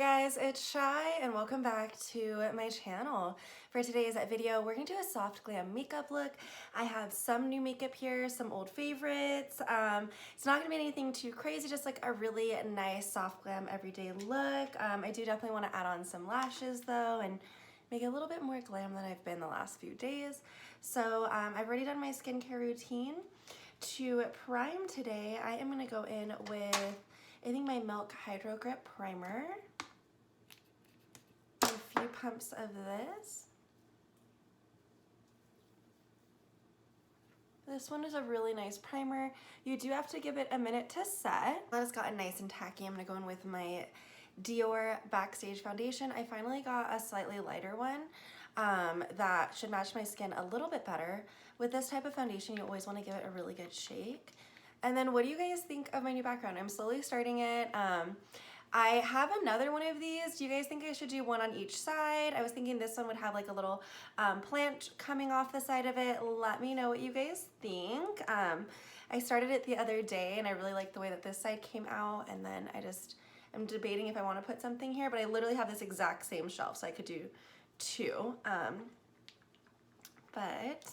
guys, it's Shy and welcome back to my channel. For today's video, we're gonna do a soft glam makeup look. I have some new makeup here, some old favorites. It's not gonna be anything too crazy, just like a really nice soft glam everyday look. I do definitely wanna add on some lashes though and make it a little bit more glam than I've been the last few days. So I've already done my skincare routine. To prime today, I am gonna go in with I think my Milk Hydro Grip Primer. A few pumps of this. This one is a really nice primer. You do have to give it a minute to set. That has gotten nice and tacky. I'm gonna go in with my Dior Backstage Foundation. I finally got a slightly lighter one that should match my skin a little bit better. With this type of foundation, you always wanna give it a really good shake. And then what do you guys think of my new background? I'm slowly starting it. I have another one of these. Do you guys think I should do one on each side? I was thinking this one would have like a little plant coming off the side of it. Let me know what you guys think. I started it the other day and I really like the way that this side came out, and then I'm debating if I want to put something here, but I literally have this exact same shelf, so I could do two. But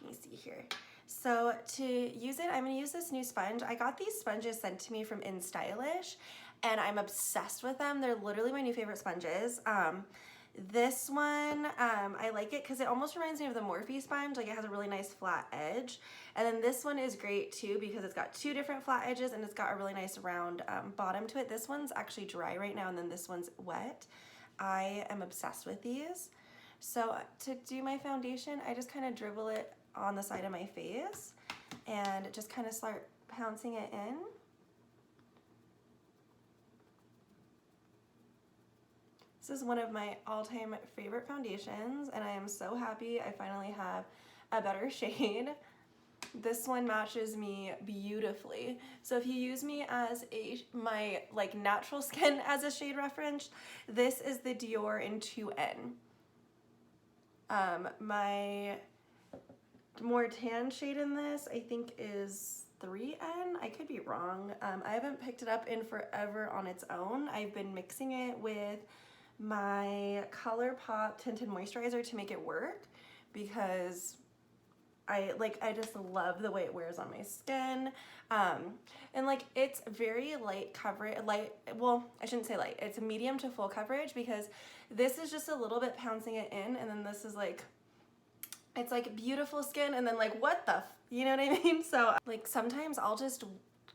let me see here. So to use it, I'm going to use this new sponge. I got these sponges sent to me from InStylish, and I'm obsessed with them. They're literally my new favorite sponges. This one, I like it because it almost reminds me of the Morphe sponge. Like, it has a really nice flat edge. And then this one is great too because it's got two different flat edges and it's got a really nice round bottom to it. This one's actually dry right now and then this one's wet. I am obsessed with these. So to do my foundation, I just kind of dribble it on the side of my face and just kind of start pouncing it in. This is one of my all-time favorite foundations and I am so happy I finally have a better shade. This one matches me beautifully. So if you use me as my like natural skin as a shade reference, this is the Dior in 2N. My more tan shade in this I think is 3N. I could be wrong. I haven't picked it up in forever on its own. I've been mixing it with my ColourPop tinted moisturizer to make it work because I just love the way it wears on my skin. And like it's very light coverage, well, I shouldn't say light, it's medium to full coverage because this is just a little bit pouncing it in, and then this is like, it's like beautiful skin, and then like what the you know what I mean? So like sometimes I'll just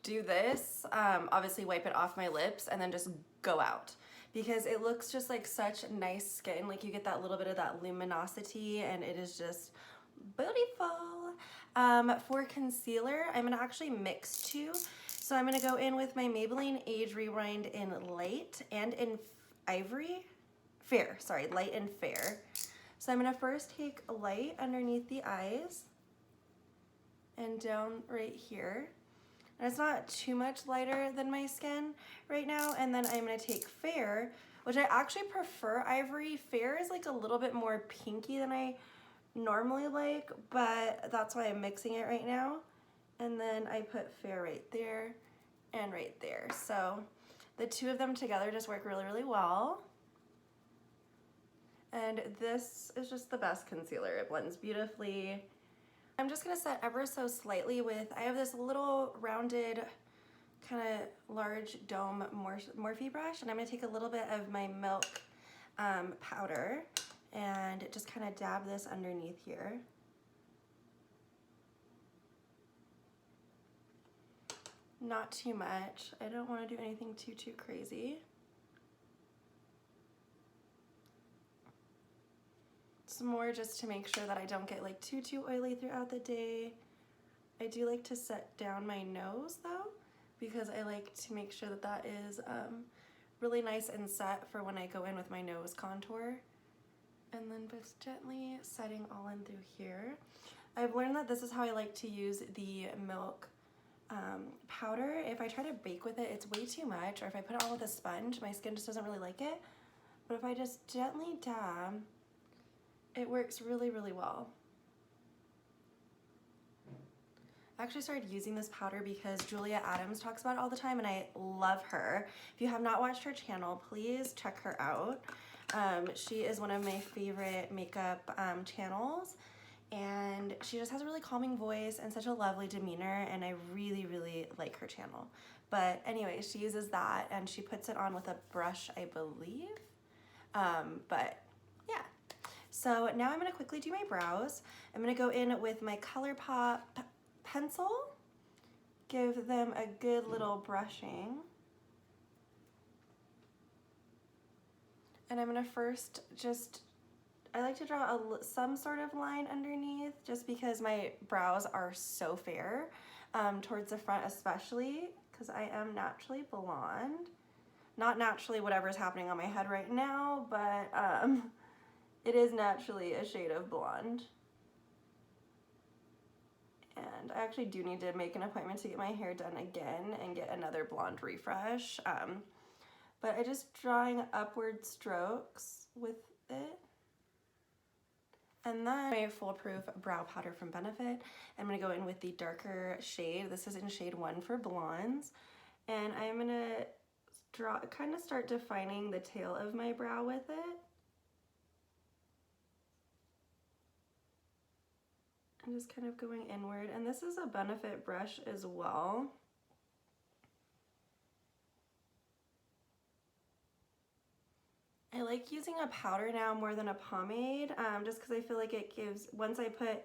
do this, obviously wipe it off my lips and then just go out because it looks just like such nice skin. Like you get that little bit of that luminosity and it is just beautiful. For concealer, I'm gonna actually mix two. So I'm gonna go in with my Maybelline Age Rewind in light and in fair, sorry, light and fair. So I'm gonna first take light underneath the eyes and down right here. And it's not too much lighter than my skin right now. And then I'm gonna take fair, which I actually prefer ivory. Fair is like a little bit more pinky than I normally like, but that's why I'm mixing it right now. And then I put fair right there and right there. So the two of them together just work really, really well. And this is just the best concealer. It blends beautifully. I'm just gonna set ever so slightly with, I have this little rounded kind of large dome Morphe brush, and I'm gonna take a little bit of my Milk powder and just kind of dab this underneath here. Not too much. I don't want to do anything too crazy. It's more just to make sure that I don't get like too oily throughout the day. I do like to set down my nose though, because I like to make sure that that is really nice and set for when I go in with my nose contour. And then just gently setting all in through here. I've learned that this is how I like to use the Milk powder. If I try to bake with it, it's way too much, or if I put it on with a sponge, my skin just doesn't really like it. But if I just gently dab, it works really, really well. I actually started using this powder because Julia Adams talks about it all the time and I love her. If you have not watched her channel, please check her out. She is one of my favorite makeup channels, and she just has a really calming voice and such a lovely demeanor, and I really, really like her channel. But anyway, she uses that and she puts it on with a brush, I believe. But yeah. So now I'm gonna quickly do my brows. I'm gonna go in with my ColourPop pencil, give them a good little brushing. And I'm gonna first I like to draw some sort of line underneath just because my brows are so fair, towards the front especially, because I am naturally blonde. Not naturally whatever's happening on my head right now, but it is naturally a shade of blonde. And I actually do need to make an appointment to get my hair done again and get another blonde refresh. But I just drawing upward strokes with it. And then my foolproof brow powder from Benefit. I'm gonna go in with the darker shade. This is in shade 1 for blondes. And I'm gonna kind of start defining the tail of my brow with it. I'm just kind of going inward. And this is a Benefit brush as well. I like using a powder now more than a pomade, just because I feel like it gives, once I put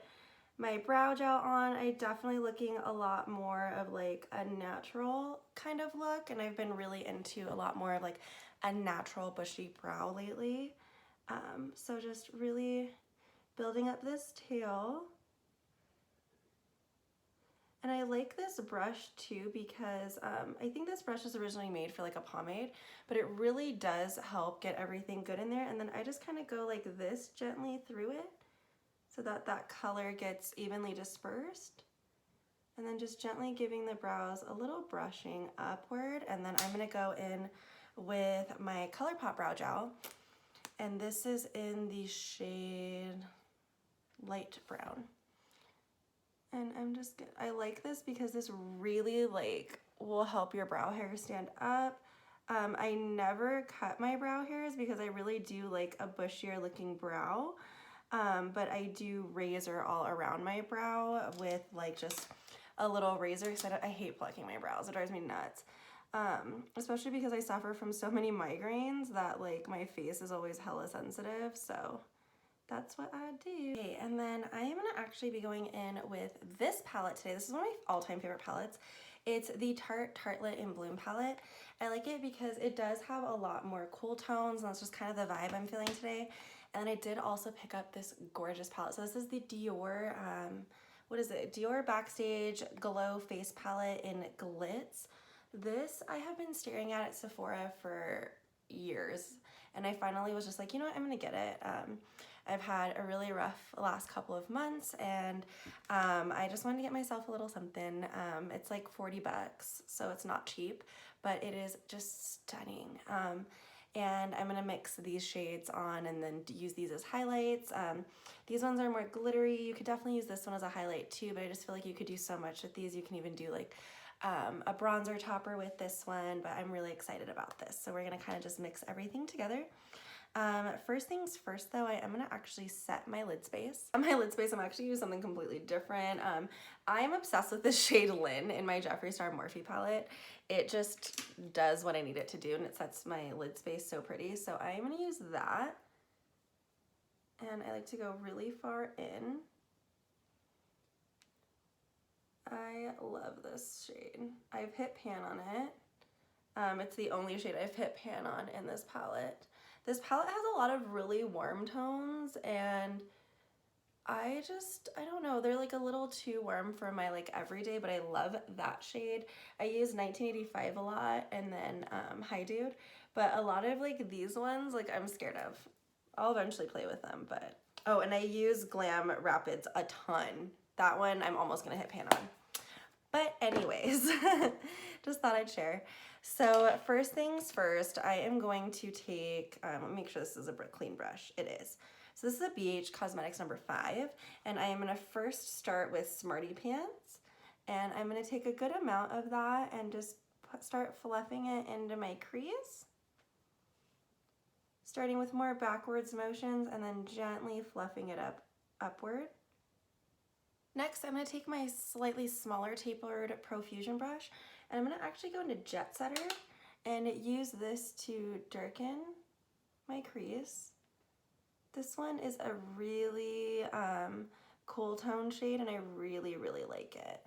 my brow gel on, I definitely looking a lot more of like a natural kind of look, and I've been really into a lot more of like a natural bushy brow lately. So just really building up this tail. And I like this brush too because I think this brush is originally made for like a pomade, but it really does help get everything good in there. And then I just kind of go like this gently through it so that that color gets evenly dispersed. And then just gently giving the brows a little brushing upward. And then I'm gonna go in with my ColourPop brow gel. And this is in the shade light brown. And I like this because this really like will help your brow hair stand up. I never cut my brow hairs because I really do like a bushier looking brow. But I do razor all around my brow with like just a little razor because I hate plucking my brows. It drives me nuts. Especially because I suffer from so many migraines that like my face is always hella sensitive. So that's what I do. Okay, and then I am gonna actually be going in with this palette today. This is one of my all-time favorite palettes. It's the Tarte Tartlet in Bloom palette. I like it because it does have a lot more cool tones, and that's just kind of the vibe I'm feeling today. And then I did also pick up this gorgeous palette. So this is the Dior, what is it? Dior Backstage Glow Face Palette in Glitz. This I have been staring at Sephora for years, and I finally was just like, you know what, I'm gonna get it. I've had a really rough last couple of months, and I just wanted to get myself a little something. It's like 40 bucks, so it's not cheap, but it is just stunning. And I'm gonna mix these shades on and then use these as highlights. These ones are more glittery. You could definitely use this one as a highlight too, but I just feel like you could do so much with these. You can even do like a bronzer topper with this one, but I'm really excited about this. So we're gonna kind of just mix everything together. First things first though, I am gonna actually set my lid space. On my lid space, I'm actually using something completely different. I am obsessed with this shade Lynn in my Jeffree Star Morphe palette. It just does what I need it to do, and it sets my lid space so pretty. So I am gonna use that. And I like to go really far in. I love this shade. I've hit pan on it. It's the only shade I've hit pan on in this palette. This palette has a lot of really warm tones, and I don't know, they're like a little too warm for my like everyday, but I love that shade. I use 1985 a lot, and then Hi Dude, but a lot of like these ones, like I'm scared of. I'll eventually play with them, but, oh, and I use Glam Rapids a ton. That one I'm almost gonna hit pan on. But anyways, just thought I'd share. So first things first, I am going to take, let me make sure this is a clean brush. It is. So this is a BH Cosmetics number 5, and I am gonna first start with Smarty Pants, And I'm going to take a good amount of that and just start fluffing it into my crease. Starting with more backwards motions and then gently fluffing it upward. Next, I'm going to take my slightly smaller tapered Profusion brush and I'm going to actually go into Jet Setter and use this to darken my crease. This one is a really cool tone shade and I really like it.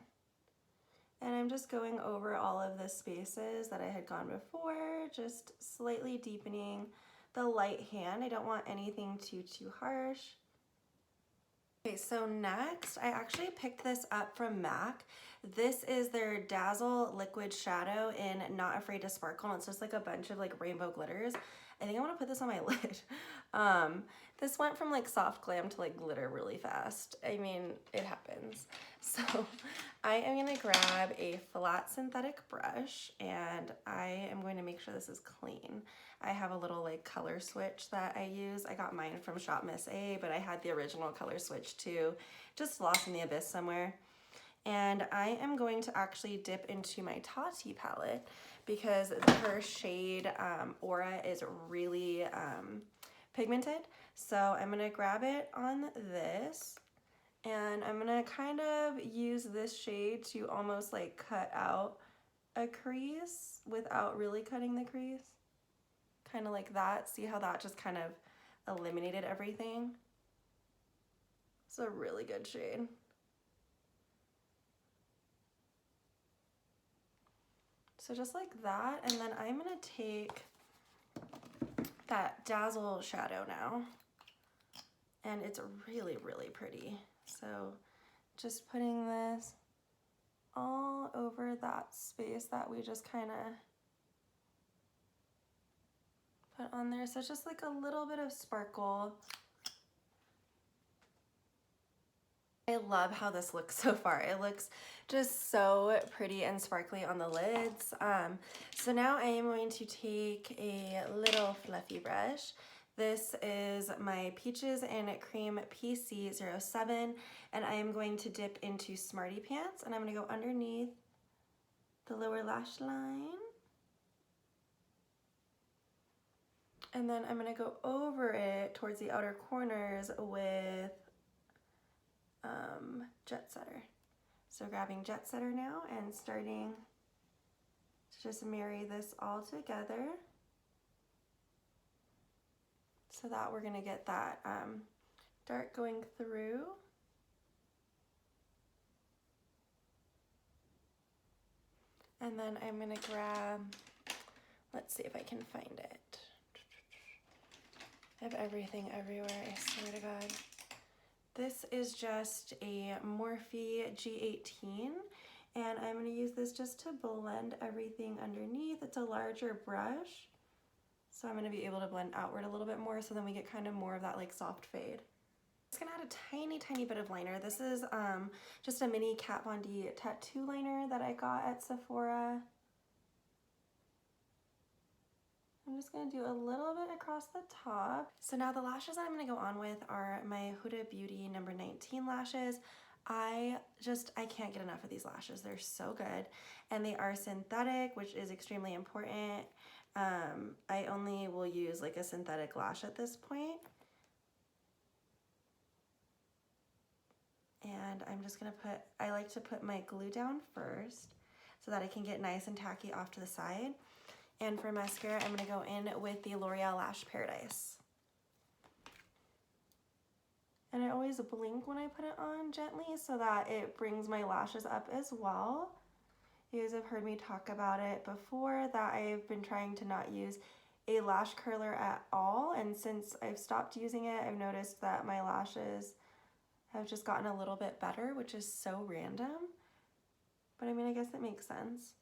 And I'm just going over all of the spaces that I had gone before, just slightly deepening the light hand. I don't want anything too harsh. Okay, so next, I actually picked this up from MAC. This is their Dazzle Liquid Shadow in Not Afraid to Sparkle, and it's just like a bunch of like rainbow glitters. I think I want to put this on my lid. This went from like soft glam to like glitter really fast. I mean, it happens. So I am going to grab a flat synthetic brush and I am going to make sure this is clean. I have a little like color switch that I use. I got mine from Shop Miss A, but I had the original color switch too, just lost in the abyss somewhere. And I am going to actually dip into my Tarte palette because her shade Aura is really pigmented. So I'm gonna grab it on this and I'm gonna kind of use this shade to almost like cut out a crease without really cutting the crease. Kind of like that. See how that just kind of eliminated everything? It's a really good shade. So just like that, and then I'm gonna take that Dazzle shadow now, and it's really pretty. So just putting this all over that space that we just kind of put on there. So it's just like a little bit of sparkle. I love how this looks so far. It looks just so pretty and sparkly on the lids. So now I am going to take a little fluffy brush. This is my Peaches and Cream PC07 and I am going to dip into Smarty Pants and I'm going to go underneath the lower lash line. And then I'm going to go over it towards the outer corners with Jet Setter. So grabbing Jet Setter now and starting to just marry this all together so that we're going to get that dark going through. And then I'm going to grab, let's see if I can find it. I have everything everywhere, I swear to God. This is just a Morphe G18 and I'm going to use this just to blend everything underneath. It's a larger brush, so I'm going to be able to blend outward a little bit more so then we get kind of more of that like soft fade. I'm just going to add a tiny bit of liner. This is just a mini Kat Von D tattoo liner that I got at Sephora. I'm just going to do a little bit across the top. So now the lashes that I'm going to go on with are my Huda Beauty number 19 lashes. I can't get enough of these lashes. They're so good. And they are synthetic, which is extremely important. I only will use like a synthetic lash at this point. And I'm just going to I like to put my glue down first so that I can get nice and tacky off to the side. And for mascara, I'm going to go in with the L'Oreal Lash Paradise. And I always blink when I put it on gently so that it brings my lashes up as well. You guys have heard me talk about it before that I've been trying to not use a lash curler at all. And since I've stopped using it, I've noticed that my lashes have just gotten a little bit better, which is so random. But I mean, I guess it makes sense.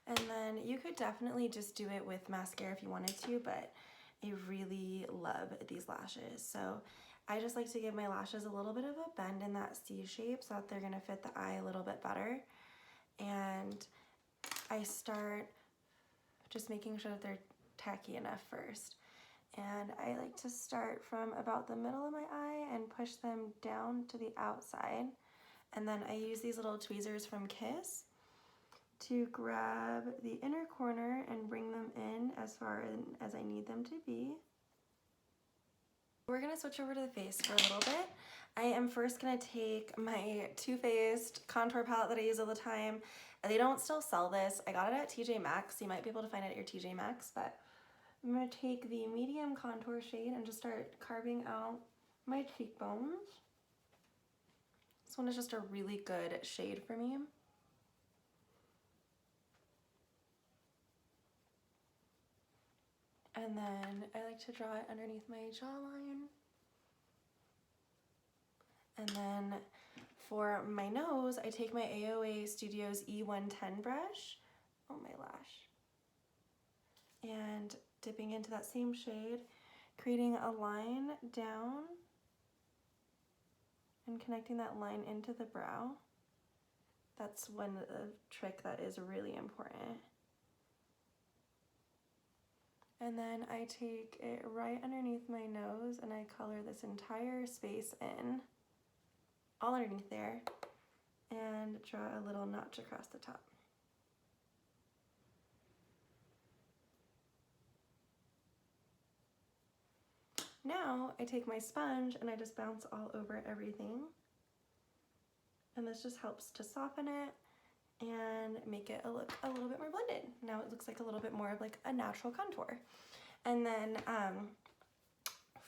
And then you could definitely just do it with mascara if you wanted to, but I really love these lashes. So I just like to give my lashes a little bit of a bend in that C shape so that they're gonna fit the eye a little bit better. And I start just making sure that they're tacky enough first. And I like to start from about the middle of my eye and push them down to the outside. And then I use these little tweezers from Kiss to grab the inner corner and bring them in as far as I need them to be. We're gonna switch over to the face for a little bit. I am first gonna take my Too Faced contour palette that I use all the time. They don't still sell this. I got it at TJ Maxx. You might be able to find it at your TJ Maxx, but I'm gonna take the medium contour shade and just start carving out my cheekbones. This one is just a really good shade for me. And then I like to draw it underneath my jawline. And then for my nose, I take my AOA Studios E110 brush, oh my lash, and dipping into that same shade, creating a line down and connecting that line into the brow. That's one trick that is really important. And then I take it right underneath my nose and I color this entire space in, all underneath there, and draw a little notch across the top. Now I take my sponge and I just bounce all over everything. And this just helps to soften it and make it look a little bit more blended. Now it looks like a little bit more of like a natural contour. And then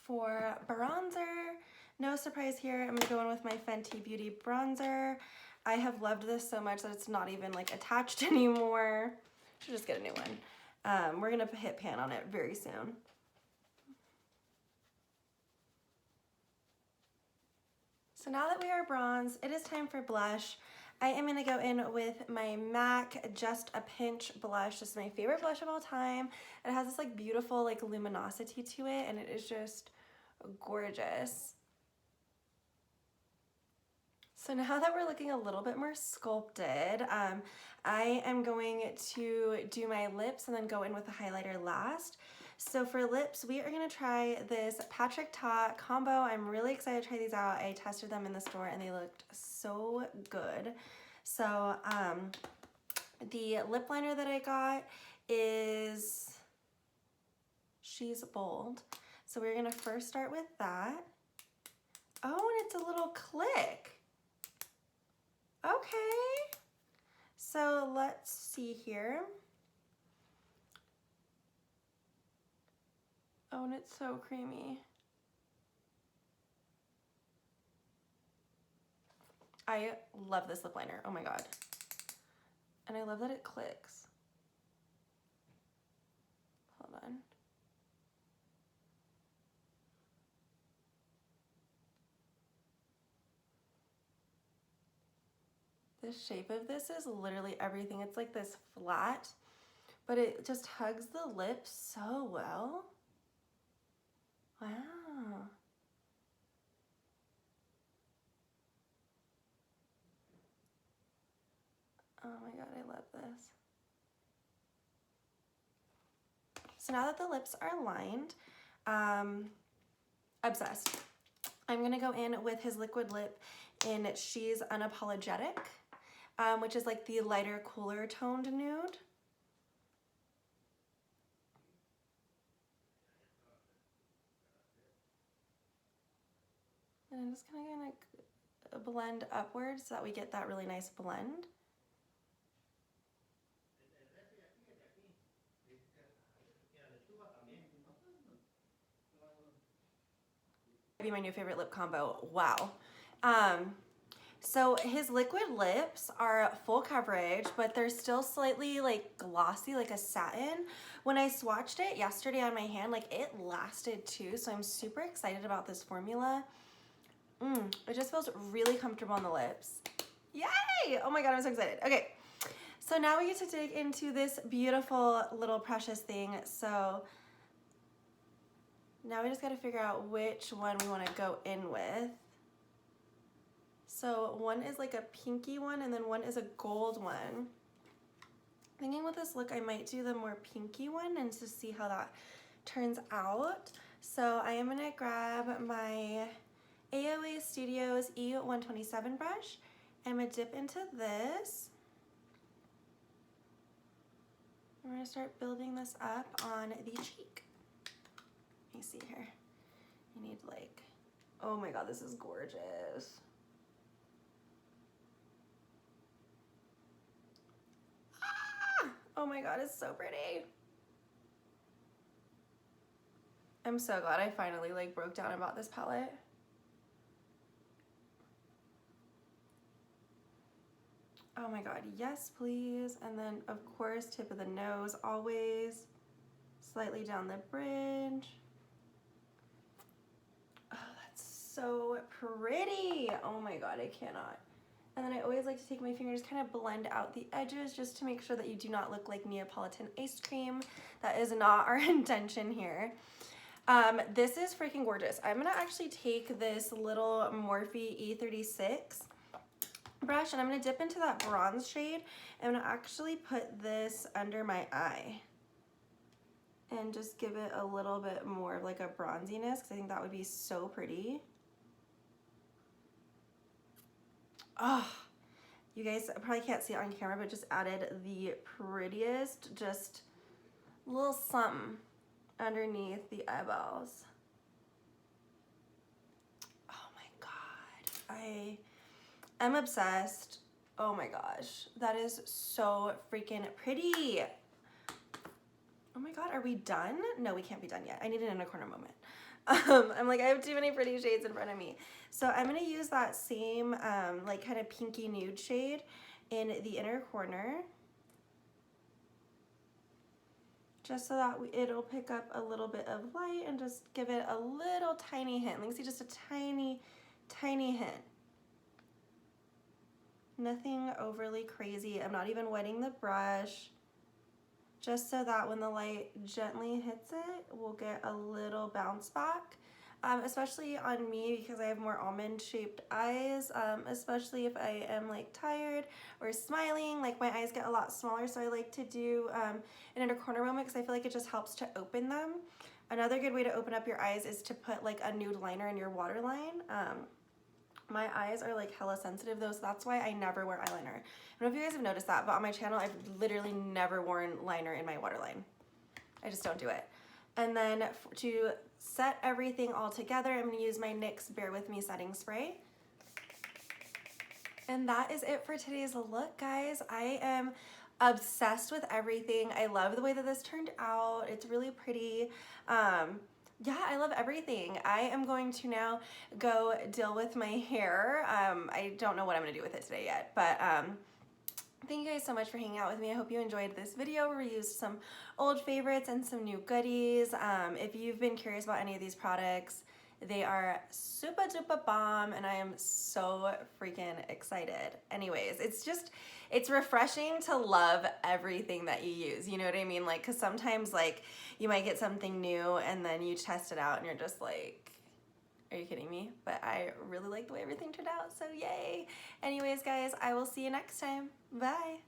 for bronzer, no surprise here, I'm gonna go in with my Fenty Beauty bronzer. I have loved this so much that it's not even like attached anymore. Should just get a new one. We're gonna hit pan on it very soon. So now that we are bronze, it is time for blush. I am gonna go in with my MAC Just a Pinch blush. This is my favorite blush of all time. It has this like beautiful like luminosity to it and it is just gorgeous. So now that we're looking a little bit more sculpted, I am going to do my lips and then go in with the highlighter last. So for lips, we are gonna try this Patrick Ta combo. I'm really excited to try these out. I tested them in the store and they looked so good. So the lip liner that I got is She's Bold. So we're gonna first start with that. Oh, and it's a little click. Okay, so let's see here. Oh, and it's so creamy. I love this lip liner, oh my god. And I love that it clicks. Hold on. The shape of this is literally everything. It's like this flat, but it just hugs the lips so well. Wow. Oh my god, I love this. So now that the lips are lined, obsessed. I'm gonna go in with his liquid lip in She's Unapologetic, which is like the lighter, cooler toned nude. And I'm just kind of gonna blend upwards so that we get that really nice blend. Be my new favorite lip combo. Wow. So his liquid lips are full coverage, but they're still slightly like glossy, like a satin. When I swatched it yesterday on my hand, like it lasted too. So I'm super excited about this formula. It just feels really comfortable on the lips. Yay! Oh my god, I'm so excited. Okay, so now we get to dig into this beautiful little precious thing. So now we just got to figure out which one we want to go in with. So one is like a pinky one and then one is a gold one. Thinking with this look, I might do the more pinky one and to see how that turns out. So I am gonna grab my AOA Studios E127 brush. I'm gonna dip into this. I'm gonna start building this up on the cheek. Let me see here. I need like, oh my God, this is gorgeous. Ah! Oh my God, it's so pretty. I'm so glad I finally like broke down and bought this palette. Oh my God, yes please. And then of course, tip of the nose always. Slightly down the bridge. Oh, that's so pretty. Oh my God, I cannot. And then I always like to take my fingers, kind of blend out the edges just to make sure that you do not look like Neapolitan ice cream. That is not our intention here. This is freaking gorgeous. I'm gonna actually take this little Morphe E36 brush and I'm gonna dip into that bronze shade. I'm gonna actually put this under my eye and just give it a little bit more of like a bronziness because I think that would be so pretty. Oh, you guys probably can't see it on camera, but just added the prettiest, just little something underneath the eyeballs. Oh my God, I am obsessed. Oh my gosh, that is so freaking pretty. Oh my God, are we done? No, we can't be done yet. I need an inner corner moment. I'm like, I have too many pretty shades in front of me. So I'm gonna use that same like kind of pinky nude shade in the inner corner. Just so that it'll pick up a little bit of light and just give it a little tiny hint. Like, see, just a tiny, tiny hint. Nothing overly crazy. I'm not even wetting the brush. Just so that when the light gently hits it, we'll get a little bounce back. Especially on me because I have more almond shaped eyes, especially if I am like tired or smiling, like my eyes get a lot smaller, so I like to do an inner corner moment because I feel like it just helps to open them. Another good way to open up your eyes is to put like a nude liner in your waterline. My eyes are like hella sensitive though, so that's why I never wear eyeliner. I don't know if you guys have noticed that, but on my channel I've literally never worn liner in my waterline. I just don't do it. And then to set everything all together, I'm gonna use my NYX Bear With Me setting spray. And that is it for today's look, guys. I am obsessed with everything. I love the way that this turned out. It's really pretty. Yeah, I love everything. I am going to now go deal with my hair. I don't know what I'm gonna do with it today yet, but thank you guys so much for hanging out with me. I hope you enjoyed this video where we used some old favorites and some new goodies. If you've been curious about any of these products, they are super duper bomb and I am so freaking excited. Anyways, it's refreshing to love everything that you use. You know what I mean? Like, cause sometimes like you might get something new and then you test it out and you're just like, are you kidding me? But I really like the way everything turned out, so yay. Anyways, guys, I will see you next time. Bye.